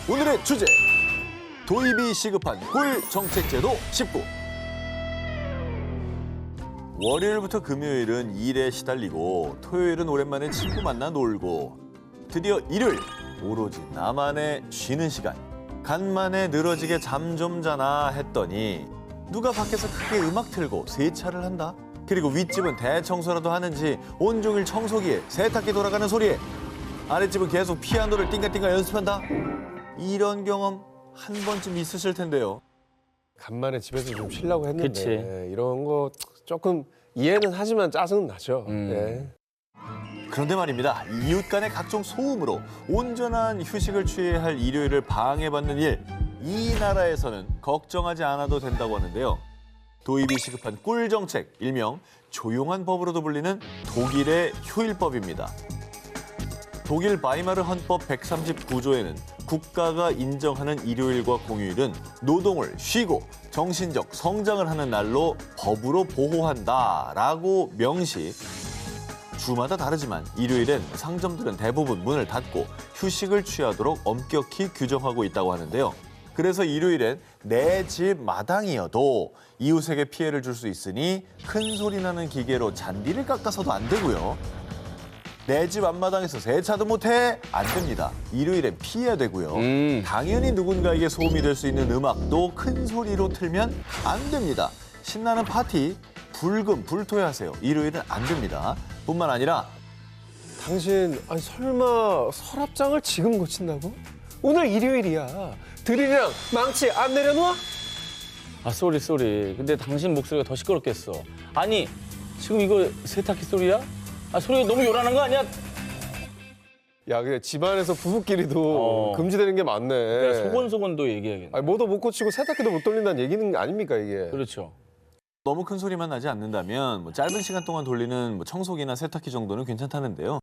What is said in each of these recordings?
오늘의 주제, 도입이 시급한 꿀 정책제도 19. 월요일부터 금요일은 일에 시달리고 토요일은 오랜만에 친구 만나 놀고 드디어 일요일 오로지 나만의 쉬는 시간. 간만에 늘어지게 잠 좀 자나 했더니 누가 밖에서 크게 음악 틀고 세차를 한다. 그리고 윗집은 대청소라도 하는지 온종일 청소기에 세탁기 돌아가는 소리에 아랫집은 계속 피아노를 띵가띵가 연습한다. 이런 경험 한 번쯤 있으실 텐데요. 간만에 집에서 좀 쉬려고 했는데 그치. 이런 거 조금 이해는 하지만 짜증은 나죠. 네. 그런데 말입니다. 이웃 간의 각종 소음으로 온전한 휴식을 취해야 할 일요일을 방해받는 일. 이 나라에서는 걱정하지 않아도 된다고 하는데요. 도입이 시급한 꿀 정책, 일명 조용한 법으로도 불리는 독일의 휴일법입니다. 독일 바이마르 헌법 139조에는 국가가 인정하는 일요일과 공휴일은 노동을 쉬고 정신적 성장을 하는 날로 법으로 보호한다라고 명시. 주마다 다르지만 일요일엔 상점들은 대부분 문을 닫고 휴식을 취하도록 엄격히 규정하고 있다고 하는데요. 그래서 일요일엔 내 집 마당이어도 이웃에게 피해를 줄 수 있으니 큰 소리 나는 기계로 잔디를 깎아서도 안 되고요. 내 집 앞마당에서 세차도 못해? 안 됩니다. 일요일엔 피해야 되고요. 당연히 누군가에게 소음이 될 수 있는 음악도 큰 소리로 틀면 안 됩니다. 신나는 파티, 불금, 불토해하세요. 일요일은 안 됩니다. 뿐만 아니라 당신 아니 설마 서랍장을 지금 고친다고? 오늘 일요일이야. 드릴이랑 망치 안 내려놓아? 아, 쏘리. 근데 당신 목소리가 더 시끄럽겠어. 아니, 지금 이거 세탁기 소리야? 아, 소리가 너무 요란한 거 아니야? 야, 그래 집안에서 부부끼리도 금지되는 게 많네. 그러니까 소곤소곤도 얘기해야겠네. 아니 뭐도 못 고치고 세탁기도 못 돌린다는 얘기는 아닙니까 이게? 그렇죠. 너무 큰 소리만 나지 않는다면 짧은 시간 동안 돌리는 청소기나 세탁기 정도는 괜찮다는데요.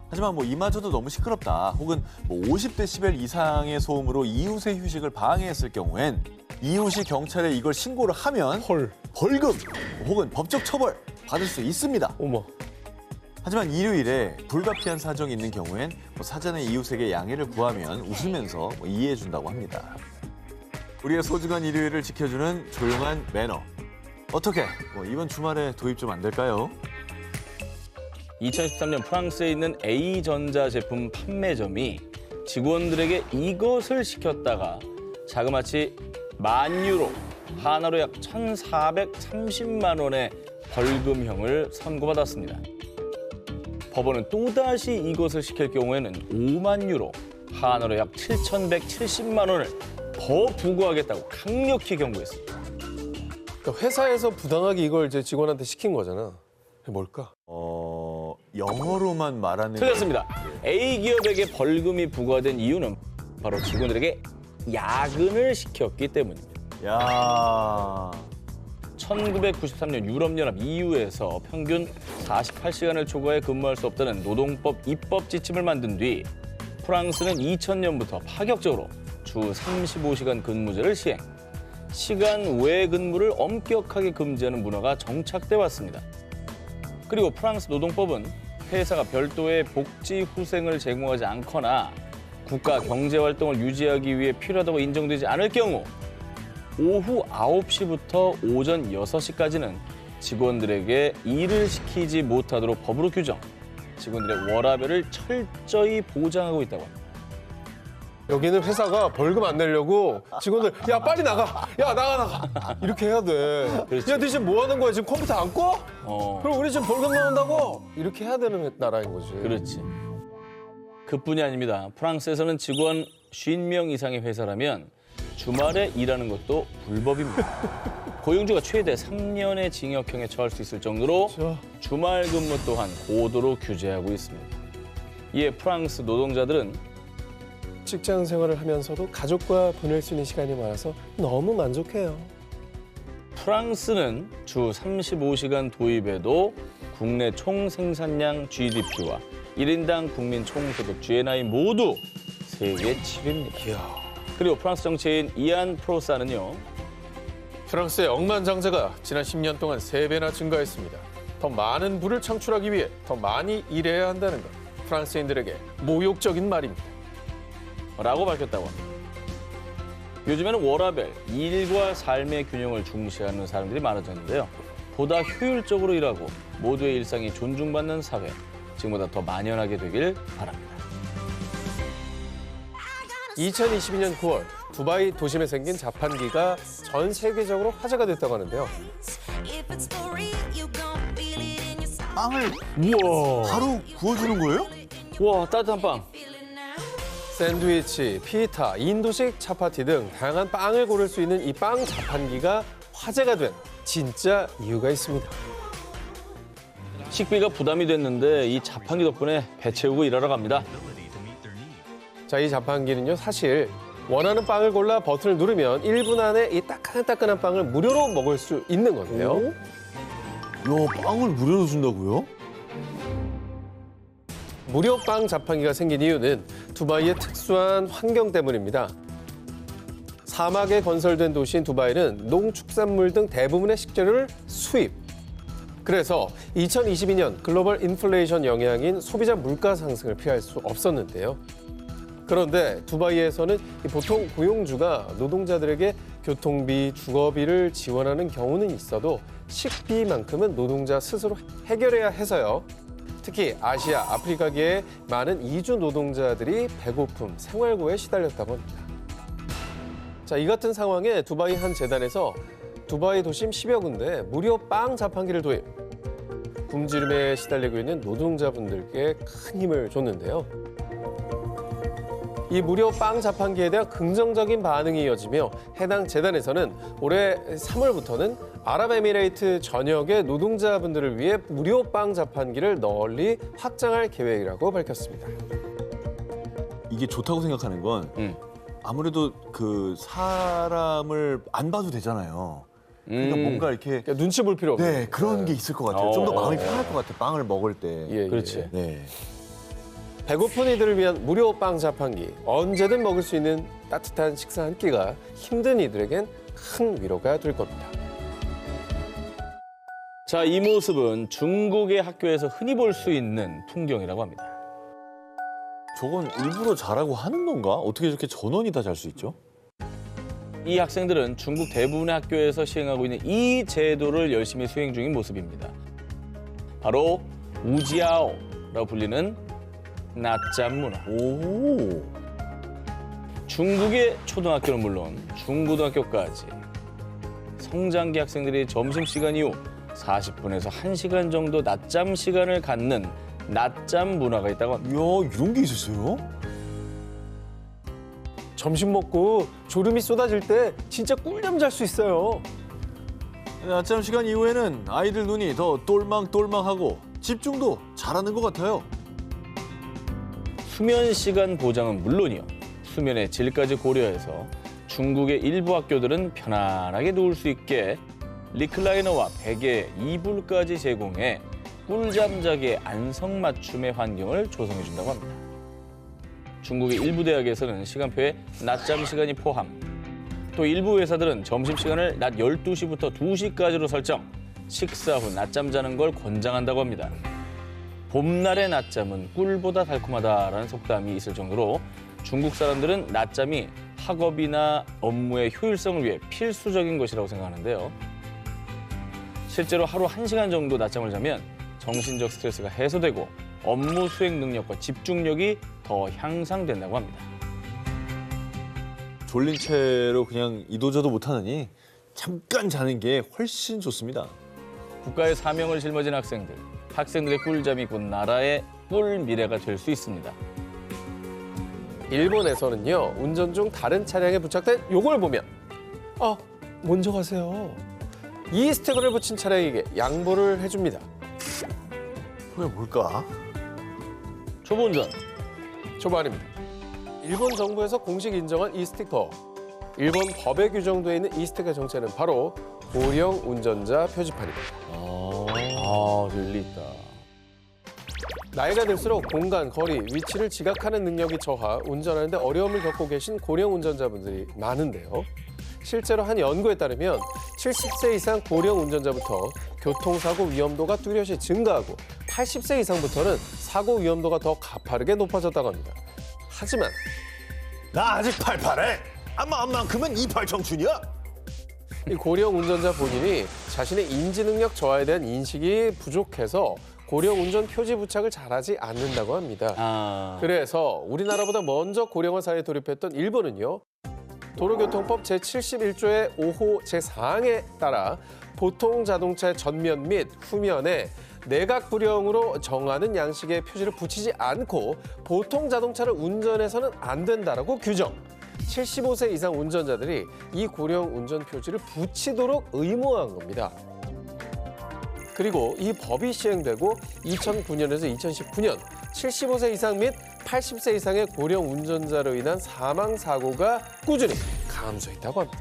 하지만 이마저도 너무 시끄럽다 혹은 50데시벨 이상의 소음으로 이웃의 휴식을 방해했을 경우엔 이웃이 경찰에 이걸 신고를 하면 벌금 혹은 법적 처벌 받을 수 있습니다. 어머. 하지만 일요일에 불가피한 사정이 있는 경우엔 사전에 이웃에게 양해를 구하면 웃으면서 이해해 준다고 합니다. 우리의 소중한 일요일을 지켜주는 조용한 매너. 어떻게 이번 주말에 도입 좀 안 될까요? 2013년 프랑스에 있는 A전자 제품 판매점이 직원들에게 이것을 시켰다가 자그마치 10,000유로, 한화로 약 1,430만 원의 벌금형을 선고받았습니다. 법원은 또다시 이것을 시킬 경우에는 5만 유로, 한화로 약 7,170만 원을 더 부과하겠다고 강력히 경고했습니다. 그러니까 회사에서 부당하게 이걸 이제 직원한테 시킨 거잖아. 그게 뭘까? 영어로만 말하는 틀렸습니다. A 기업에게 벌금이 부과된 이유는 바로 직원들에게 야근을 시켰기 때문입니다. 야. 1993년 유럽연합 EU에서 평균 48시간을 초과해 근무할 수 없다는 노동법 입법 지침을 만든 뒤 프랑스는 2000년부터 파격적으로 주 35시간 근무제를 시행, 시간 외 근무를 엄격하게 금지하는 문화가 정착돼 왔습니다. 그리고 프랑스 노동법은 회사가 별도의 복지 후생을 제공하지 않거나 국가 경제 활동을 유지하기 위해 필요하다고 인정되지 않을 경우 오후 9시부터 오전 6시까지는 직원들에게 일을 시키지 못하도록 법으로 규정, 직원들의 워라밸을 철저히 보장하고 있다고 합니다. 여기는 회사가 벌금 안 내려고 직원들 야 빨리 나가, 야 나가 이렇게 해야 돼. 그렇지. 야 너 지금 뭐 하는 거야? 지금 컴퓨터 안 꺼? 어, 그럼 우리 지금 벌금 나온다고? 이렇게 해야 되는 나라인 거지. 그렇지. 그뿐이 아닙니다. 프랑스에서는 직원 50명 이상의 회사라면 주말에 일하는 것도 불법입니다. 고용주가 최대 3년의 징역형에 처할 수 있을 정도로 주말 근무 또한 고도로 규제하고 있습니다. 이에 프랑스 노동자들은 직장 생활을 하면서도 가족과 보낼 수 있는 시간이 많아서 너무 만족해요. 프랑스는 주 35시간 도입에도 국내 총 생산량 GDP와 1인당 국민 총소득 GNI 모두 세계 7위입니다. 그리고 프랑스 정치인 이안 프로사는요. 프랑스의 억만장자가 지난 10년 동안 3배나 증가했습니다. 더 많은 부를 창출하기 위해 더 많이 일해야 한다는 것. 프랑스인들에게 모욕적인 말입니다. 라고 밝혔다고 합니다. 요즘에는 워라밸, 일과 삶의 균형을 중시하는 사람들이 많아졌는데요. 보다 효율적으로 일하고 모두의 일상이 존중받는 사회, 지금보다 더 만연하게 되길 바랍니다. 2022년 9월 두바이 도심에 생긴 자판기가 전 세계적으로 화제가 됐다고 하는데요. 빵을 우와. 바로 구워주는 거예요? 와, 따뜻한 빵. 샌드위치, 피타, 인도식 차파티 등 다양한 빵을 고를 수 있는 이 빵 자판기가 화제가 된 진짜 이유가 있습니다. 식비가 부담이 됐는데 이 자판기 덕분에 배 채우고 일하러 갑니다. 자, 이 자판기는요, 사실 원하는 빵을 골라 버튼을 누르면 1분 안에 이 따끈따끈한 빵을 무료로 먹을 수 있는 건데요. 야, 빵을 무료로 준다고요? 무료 빵 자판기가 생긴 이유는 두바이의 특수한 환경 때문입니다. 사막에 건설된 도시인 두바이는 농축산물 등 대부분의 식재료를 수입. 그래서 2022년 글로벌 인플레이션 영향인 소비자 물가 상승을 피할 수 없었는데요. 그런데 두바이에서는 보통 고용주가 노동자들에게 교통비, 주거비를 지원하는 경우는 있어도 식비만큼은 노동자 스스로 해결해야 해서요. 특히 아시아, 아프리카계의 많은 이주 노동자들이 배고픔, 생활고에 시달렸다고 합니다. 자, 이 같은 상황에 두바이 한 재단에서 두바이 도심 10여 군데 무료 빵 자판기를 도입. 굶주림에 시달리고 있는 노동자분들께 큰 힘을 줬는데요. 이 무료 빵 자판기에 대한 긍정적인 반응이 이어지며 해당 재단에서는 올해 3월부터는 아랍에미레이트 전역의 노동자분들을 위해 무료 빵 자판기를 널리 확장할 계획이라고 밝혔습니다. 이게 좋다고 생각하는 건 아무래도 그 사람을 안 봐도 되잖아요. 그러니까 뭔가 이렇게 그러니까 눈치 볼 필요 없어요. 네, 그런 게 있을 것 같아요. 좀 더 마음이 편할 것 같아요. 빵을 먹을 때. 예, 그렇지. 네. 배고픈 이들을 위한 무료 빵 자판기. 언제든 먹을 수 있는 따뜻한 식사 한 끼가 힘든 이들에겐 큰 위로가 될 겁니다. 자, 이 모습은 중국의 학교에서 흔히 볼 수 있는 풍경이라고 합니다. 저건 일부러 잘하고 하는 건가? 어떻게 저렇게 전원이 다 잘 수 있죠? 이 학생들은 중국 대부분의 학교에서 시행하고 있는 이 제도를 열심히 수행 중인 모습입니다. 바로 우지아오라고 불리는 낮잠 문화. 오. 중국의 초등학교는 물론 중고등학교까지 성장기 학생들이 점심시간 이후 40분에서 1시간 정도 낮잠 시간을 갖는 낮잠 문화가 있다고 합니다. 이야, 이런 게 있었어요? 점심 먹고 졸음이 쏟아질 때 진짜 꿀잠 잘 수 있어요. 낮잠 시간 이후에는 아이들 눈이 더 똘망똘망하고 집중도 잘하는 것 같아요. 수면 시간 보장은 물론이요. 수면의 질까지 고려해서 중국의 일부 학교들은 편안하게 누울 수 있게 리클라이너와 베개, 이불까지 제공해 꿀잠 자기의 안성맞춤의 환경을 조성해 준다고 합니다. 중국의 일부 대학에서는 시간표에 낮잠 시간이 포함. 또 일부 회사들은 점심시간을 낮 12시부터 2시까지로 설정. 식사 후 낮잠 자는 걸 권장한다고 합니다. 봄날의 낮잠은 꿀보다 달콤하다라는 속담이 있을 정도로 중국 사람들은 낮잠이 학업이나 업무의 효율성을 위해 필수적인 것이라고 생각하는데요. 실제로 하루 1시간 정도 낮잠을 자면 정신적 스트레스가 해소되고 업무 수행 능력과 집중력이 더 향상된다고 합니다. 졸린 채로 그냥 이도저도 못하느니 잠깐 자는 게 훨씬 좋습니다. 국가의 사명을 짊어진 학생들. 학생들의 꿀잠이 곧 나라의 꿀 미래가 될 수 있습니다. 일본에서는요, 운전 중 다른 차량에 부착된 요걸 보면 먼저 가세요. 이 스티커를 붙인 차량에게 양보를 해줍니다. 그게 뭘까? 초보 운전. 초반입니다. 일본 정부에서 공식 인정한 이 스티커. 일본 법에 규정되어 있는 이 스티커 정체는 바로 고령 운전자 표지판입니다. 일리 있다. 나이가 들수록 공간, 거리, 위치를 지각하는 능력이 저하, 운전하는데 어려움을 겪고 계신 고령 운전자분들이 많은데요. 실제로 한 연구에 따르면 70세 이상 고령 운전자부터 교통사고 위험도가 뚜렷이 증가하고 80세 이상부터는 사고 위험도가 더 가파르게 높아졌다고 합니다. 하지만 나 아직 팔팔해. 암만큼은 이팔 청춘이야. 이 고령 운전자 본인이 자신의 인지 능력 저하에 대한 인식이 부족해서 고령 운전 표지 부착을 잘하지 않는다고 합니다. 아, 그래서 우리나라보다 먼저 고령화 사회에 돌입했던 일본은요. 도로교통법 제71조의 5호 제4항에 따라 보통 자동차의 전면 및 후면에 내각 불형으로 정하는 양식의 표지를 붙이지 않고 보통 자동차를 운전해서는 안 된다라고 규정. 75세 이상 운전자들이 이 고령 운전 표지를 붙이도록 의무화한 겁니다. 그리고 이 법이 시행되고 2009년에서 2019년 75세 이상 및 80세 이상의 고령 운전자로 인한 사망 사고가 꾸준히 감소했다고 합니다.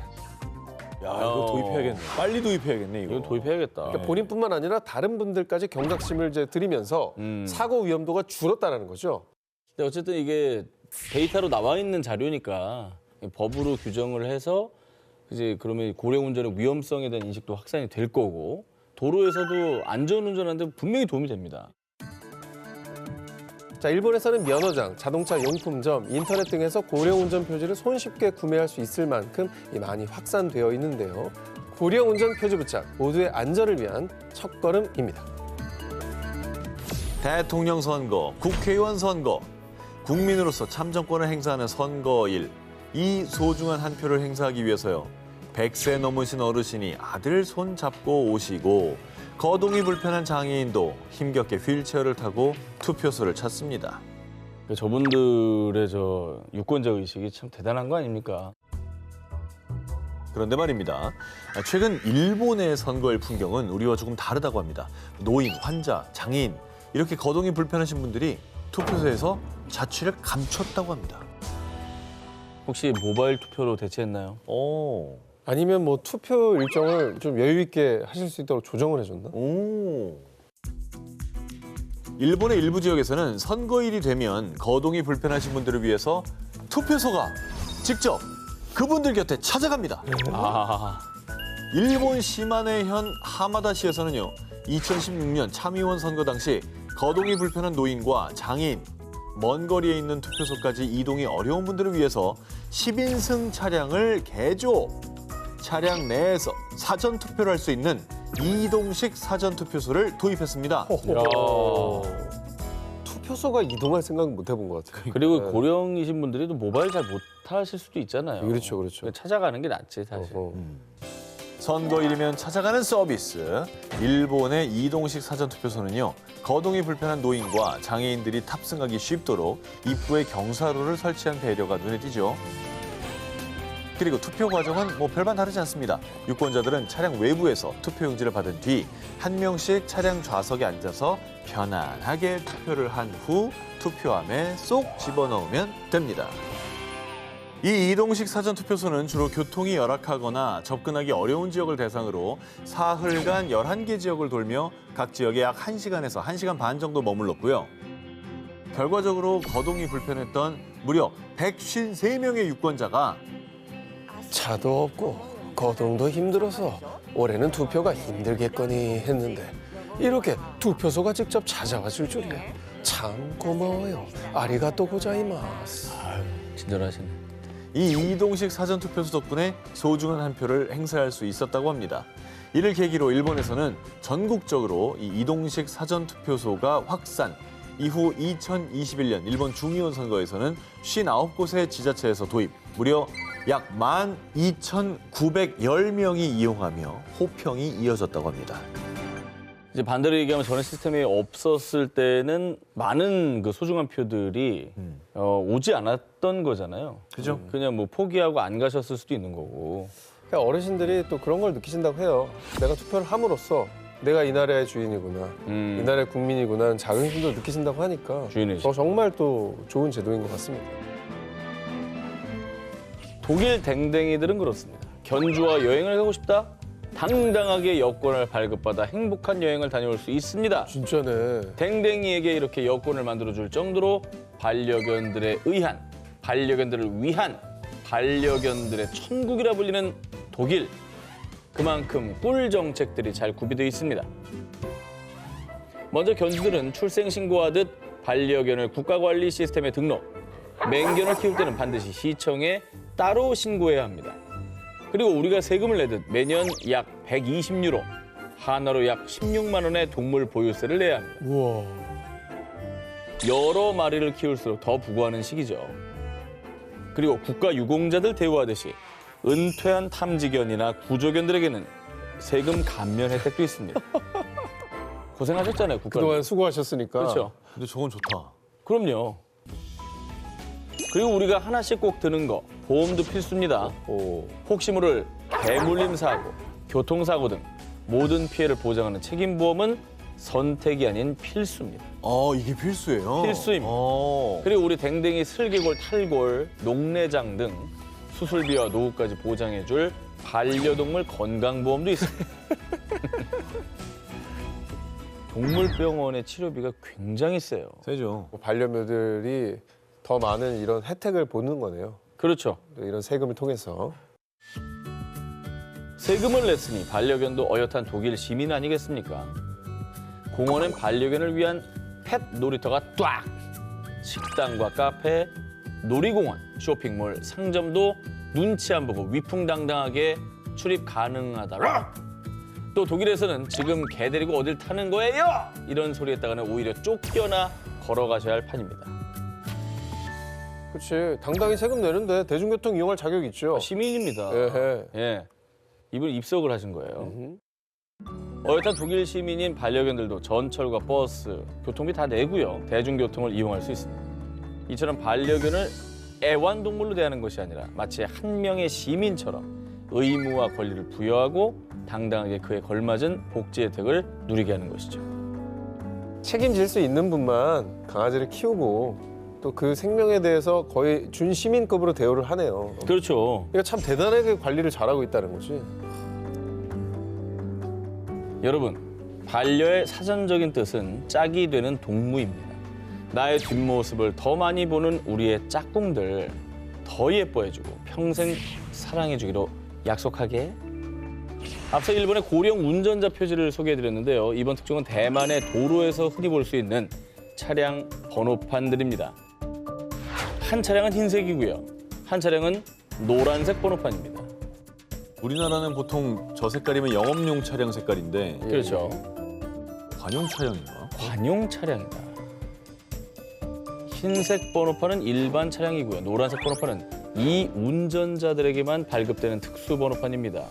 야, 이거 도입해야겠네. 빨리 도입해야겠네, 이거. 이건 도입해야겠다. 그러니까 본인뿐만 아니라 다른 분들까지 경각심을 이제 들이면서 사고 위험도가 줄었다는 거죠. 근데 어쨌든 이게 데이터로 나와 있는 자료니까 법으로 규정을 해서 이제 그러면 고령 운전의 위험성에 대한 인식도 확산이 될 거고 도로에서도 안전 운전하는데 분명히 도움이 됩니다. 자, 일본에서는 면허장, 자동차 용품점, 인터넷 등에서 고령 운전 표지를 손쉽게 구매할 수 있을 만큼 많이 확산되어 있는데요. 고령 운전 표지 부착, 모두의 안전을 위한 첫걸음입니다. 대통령 선거, 국회의원 선거, 국민으로서 참정권을 행사하는 선거일. 이 소중한 한 표를 행사하기 위해서요. 100세 넘으신 어르신이 아들 손 잡고 오시고 거동이 불편한 장애인도 힘겹게 휠체어를 타고 투표소를 찾습니다. 저분들의 유권자 의식이 참 대단한 거 아닙니까? 그런데 말입니다. 최근 일본의 선거일 풍경은 우리와 조금 다르다고 합니다. 노인, 환자, 장애인 이렇게 거동이 불편하신 분들이 투표소에서 자취를 감췄다고 합니다. 혹시 모바일 투표로 대체했나요? 오. 아니면 뭐 투표 일정을 좀 여유 있게 하실 수 있도록 조정을 해줬나? 오. 일본의 일부 지역에서는 선거일이 되면 거동이 불편하신 분들을 위해서 투표소가 직접 그분들 곁에 찾아갑니다. 아, 일본 시마네현 하마다시에서는요. 2016년 참의원 선거 당시 거동이 불편한 노인과 장애인, 먼 거리에 있는 투표소까지 이동이 어려운 분들을 위해서 10인승 차량을 개조. 차량 내에서 사전 투표를 할 수 있는 이동식 사전 투표소를 도입했습니다. 투표소가 이동할 생각은 못 해본 것 같아요. 그리고 고령이신 분들이 또 모바일 잘 못하실 수도 있잖아요. 그렇죠, 그렇죠. 찾아가는 게 낫지 사실. 선거일이면 찾아가는 서비스. 일본의 이동식 사전 투표소는요. 거동이 불편한 노인과 장애인들이 탑승하기 쉽도록 입구에 경사로를 설치한 배려가 눈에 띄죠. 그리고 투표 과정은 별반 다르지 않습니다. 유권자들은 차량 외부에서 투표용지를 받은 뒤 한 명씩 차량 좌석에 앉아서 편안하게 투표를 한 후 투표함에 쏙 집어넣으면 됩니다. 이 이동식 사전 투표소는 주로 교통이 열악하거나 접근하기 어려운 지역을 대상으로 사흘간 11개 지역을 돌며 각 지역에 약 1시간에서 1시간 반 정도 머물렀고요. 결과적으로 거동이 불편했던 무려 153명의 유권자가 차도 없고 거동도 힘들어서 올해는 투표가 힘들겠거니 했는데 이렇게 투표소가 직접 찾아와 줄 줄이야. 참 고마워요. 아리가또 고자이마스. 친절하시네. 이 이동식 사전 투표소 덕분에 소중한 한 표를 행사할 수 있었다고 합니다. 이를 계기로 일본에서는 전국적으로 이 이동식 사전 투표소가 확산, 이후 2021년 일본 중의원 선거에서는 59곳의 지자체에서 도입, 무려 약 12,910명이 이용하며 호평이 이어졌다고 합니다. 이제 반대로 얘기하면 전에 시스템이 없었을 때는 많은 그 소중한 표들이 오지 않았던 거잖아요. 그죠? 그냥 뭐 포기하고 안 가셨을 수도 있는 거고. 그러니까 어르신들이 또 그런 걸 느끼신다고 해요. 내가 투표를 함으로써 내가 이 나라의 주인이구나, 이 나라의 국민이구나 작은 힘도 느끼신다고 하니까 주인이지. 정말 또 좋은 제도인 것 같습니다. 독일 댕댕이들은 그렇습니다. 견주와 여행을 가고 싶다? 당당하게 여권을 발급받아 행복한 여행을 다녀올 수 있습니다. 진짜네. 댕댕이에게 이렇게 여권을 만들어줄 정도로 반려견들에 의한, 반려견들을 위한, 반려견들의 천국이라 불리는 독일. 그만큼 꿀 정책들이 잘 구비되어 있습니다. 먼저 견주들은 출생신고하듯 반려견을 국가관리 시스템에 등록, 맹견을 키울 때는 반드시 시청에 따로 신고해야 합니다. 그리고 우리가 세금을 내듯 매년 약 120유로, 한화로 약 16만 원의 동물 보유세를 내야 합니다. 우와. 여러 마리를 키울수록 더 부과하는 시기죠. 그리고 국가 유공자들 대우하듯이 은퇴한 탐지견이나 구조견들에게는 세금 감면 혜택도 있습니다. 고생하셨잖아요, 국가. 그동안 수고하셨으니까. 그렇죠. 근데 저건 좋다. 그럼요. 그리고 우리가 하나씩 꼭 드는 거, 보험도 필수입니다. 오. 혹시 모를 대물림 사고, 교통사고 등 모든 피해를 보장하는 책임보험은 선택이 아닌 필수입니다. 이게 필수예요? 필수입니다. 그리고 우리 댕댕이 슬개골, 탈골, 녹내장 등 수술비와 노후까지 보장해줄 반려동물 건강보험도 있습니다. 동물병원의 치료비가 굉장히 세요. 세죠. 반려묘들이 더 많은 이런 혜택을 보는 거네요. 그렇죠. 이런 세금을 통해서. 세금을 냈으니 반려견도 어엿한 독일 시민 아니겠습니까? 공원엔 반려견을 위한 펫 놀이터가 쫙! 식당과 카페, 놀이공원, 쇼핑몰, 상점도 눈치 안 보고 위풍당당하게 출입 가능하다고. 또 독일에서는 지금 개 데리고 어딜 타는 거예요? 이런 소리 했다가는 오히려 쫓겨나 걸어가셔야 할 판입니다. 그렇지. 당당히 세금 내는데 대중교통 이용할 자격 있죠. 시민입니다. 예해. 예. 이분이 입석을 하신 거예요. 어엿한 독일 시민인 반려견들도 전철과 버스, 교통비 다 내고요. 대중교통을 이용할 수 있습니다. 이처럼 반려견을 애완동물로 대하는 것이 아니라 마치 한 명의 시민처럼 의무와 권리를 부여하고 당당하게 그에 걸맞은 복지 혜택을 누리게 하는 것이죠. 책임질 수 있는 분만 강아지를 키우고 또 그 생명에 대해서 거의 준시민급으로 대우를 하네요. 그렇죠. 그러니까 참 대단하게 관리를 잘하고 있다는 거지. 여러분, 반려의 사전적인 뜻은 짝이 되는 동무입니다. 나의 뒷모습을 더 많이 보는 우리의 짝꿍들 더 예뻐해주고 평생 사랑해주기로 약속하게. 앞서 일본의 고령 운전자 표지를 소개해드렸는데요. 이번 특종은 대만의 도로에서 흔히 볼 수 있는 차량 번호판들입니다. 한 차량은 흰색이고요. 한 차량은 노란색 번호판입니다. 우리나라는 보통 저 색깔이면 영업용 차량 색깔인데 그렇죠. 관용 차량인가? 관용 차량이다. 흰색 번호판은 일반 차량이고요. 노란색 번호판은 이 운전자들에게만 발급되는 특수 번호판입니다.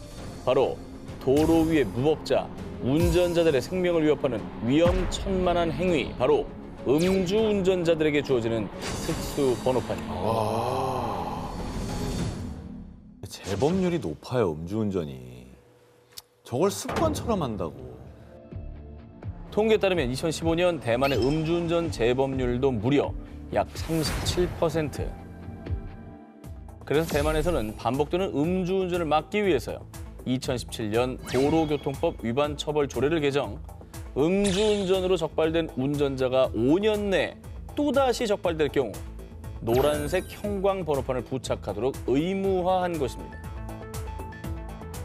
바로 도로 위의 무법자, 운전자들의 생명을 위협하는 위험천만한 행위, 바로 음주 운전자들에게 주어지는 특수 번호판입니다. 재범률이 높아요, 음주운전이. 저걸 습관처럼 한다고. 통계에 따르면 2015년 대만의 음주운전 재범률도 무려 약 37%. 그래서 대만에서는 반복되는 음주운전을 막기 위해서요. 2017년 도로교통법 위반 처벌 조례를 개정, 음주운전으로 적발된 운전자가 5년 내에 또다시 적발될 경우 노란색 형광 번호판을 부착하도록 의무화한 것입니다.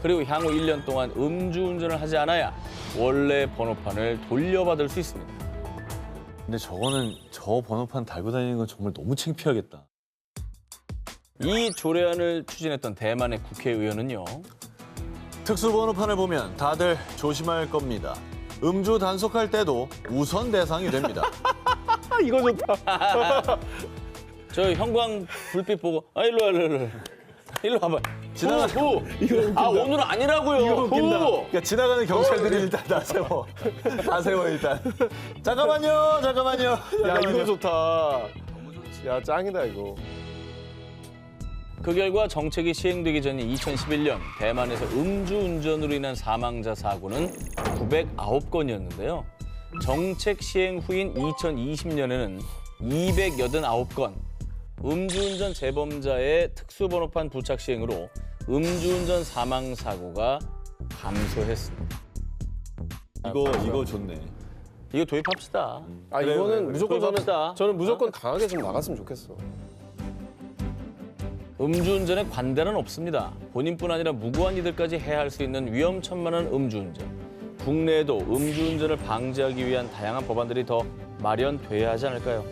그리고 향후 1년 동안 음주운전을 하지 않아야 원래 번호판을 돌려받을 수 있습니다. 근데 저거는 저 번호판 달고 다니는 건 정말 너무 창피하겠다. 이 조례안을 추진했던 대만의 국회의원은요. 특수번호판을 보면 다들 조심할 겁니다. 음주 단속할 때도 우선 대상이 됩니다. 이거 좋다. 저 형광 불빛 보고 일로 와, 일로 와봐. 지나가고 오늘은 아니라고요. 후. 그러니까 지나가는 경찰들이 일단 나세워. 나세워 일단. 잠깐만요. 야, 이거 좋다. 야, 짱이다, 이거. 그 결과 정책이 시행되기 전인 2011년 대만에서 음주운전으로 인한 사망자 사고는 909건이었는데요. 정책 시행 후인 2020년에는 289건, 음주운전 재범자의 특수번호판 부착 시행으로 음주운전 사망 사고가 감소했습니다. 이거 좋네. 이거 도입합시다. 아, 그래요, 이거는 그래요. 무조건 도입합시다. 저는 무조건 강하게 좀 나갔으면 좋겠어. 음주운전에 관대는 없습니다. 본인뿐 아니라 무고한 이들까지 해야 할 수 있는 위험천만한 음주운전. 국내에도 음주운전을 방지하기 위한 다양한 법안들이 더 마련돼야 하지 않을까요?